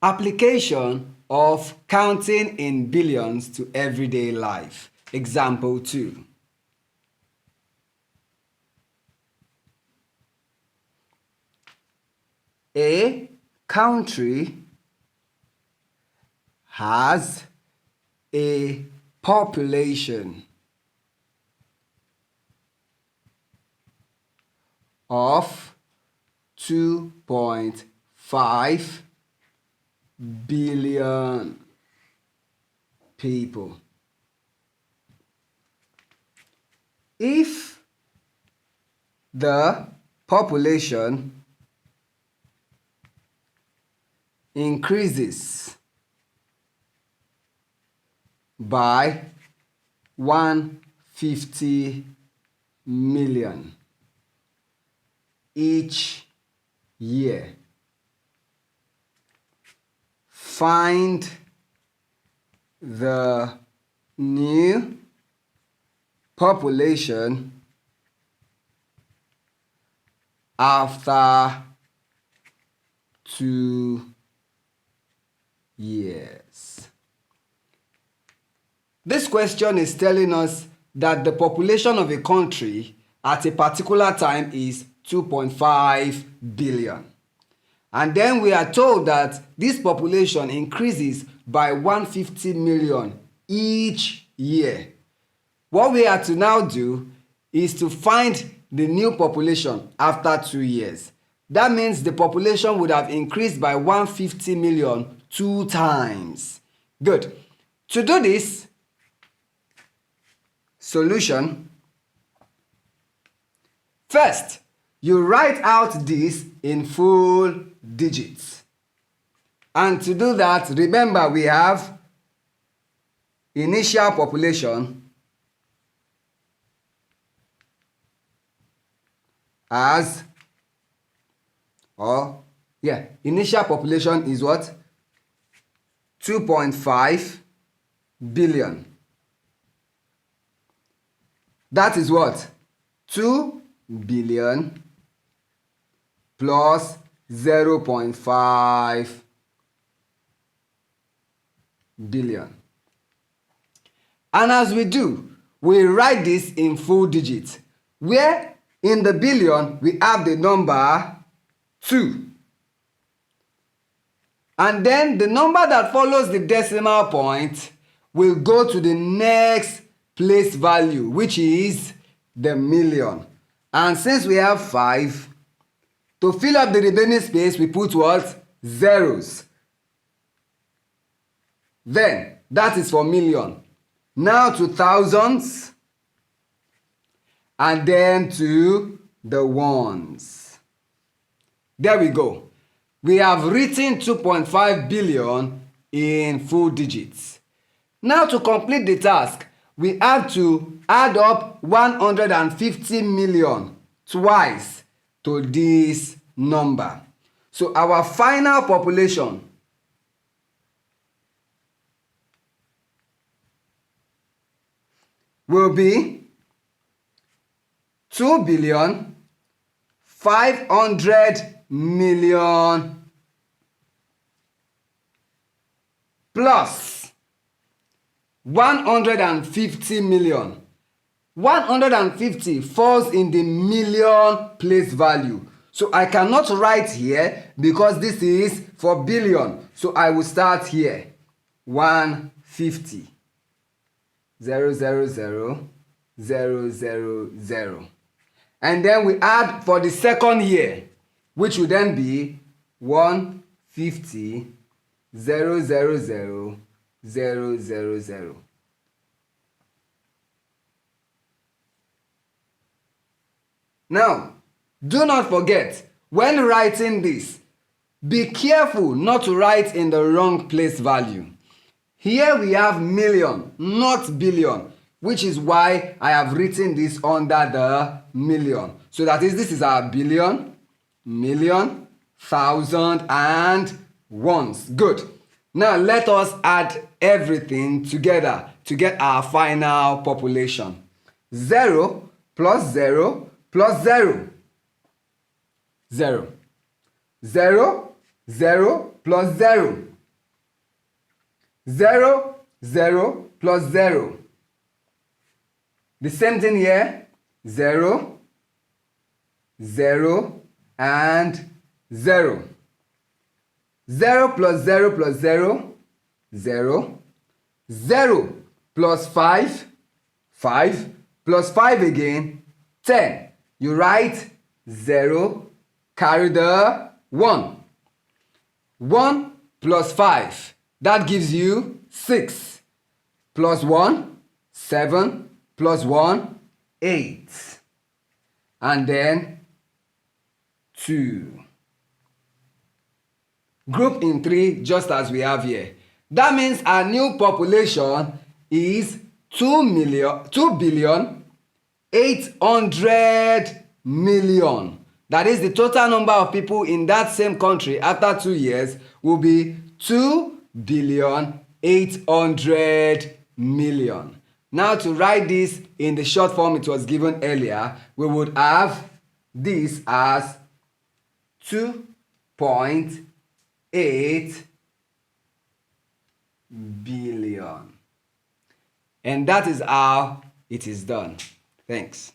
Application of counting in billions to everyday life. Example 2. A country has a population of 2.5 billion people. If the population increases by 150 million each year, find the new population after 2 years. This question is telling us that the population of a country at a particular time is 2.5 billion. And then we are told that this population increases by 150 million each year. What we are to now do is to find the new population after 2 years. That means the population would have increased by 150 million 2 times. Good. To do this, solution. First, you write out this in full digits. And to do that, remember we have initial population as, initial population is what? 2.5 billion. That is what? 2 billion plus 0.5 billion. And as we do, we write this in full digits, where in the billion we have the number 2. And then the number that follows the decimal point will go to the next place value, which is the million. And since we have 5, to fill up the remaining space, we put what? Zeros. Then, that is for million. Now to thousands, and then to the ones. There we go. We have written 2.5 billion in full digits. Now to complete the task, we have to add up 150 million twice to this number. So our final population will be 2 billion 500 million plus 150 million. 150 falls in the million place value. So I cannot write here because this is for billion. So I will start here. 150. 0, 0, 0, 0, 0, 0. And then we add for the second year, which will then be 150, 0, 0, 0, 0, 0, 0. Now, do not forget, when writing this, be careful not to write in the wrong place value. Here we have million, not billion, which is why I have written this under the million. So that is, this is our billion, million, thousand, and ones. Good. Now let us add everything together to get our final population. 0 plus 0 plus 0. 0. 0, 0 plus 0. 0, 0 plus 0. The same thing here. 0, 0 and 0. 0 plus 0 plus 0, 0. 0 plus 5, 5 plus 5 again, 10. You write 0, carry the 1. 1 plus 5, that gives you 6. Plus 1, 7. Plus 1, 8. And then 2. Group in 3 just as we have here. That means our new population is 2,800,000,000. That is, the total number of people in that same country after 2 years will be 2,800,000,000. Now, to write this in the short form it was given earlier, we would have this as 2.8 billion. And that is how it is done. Thanks.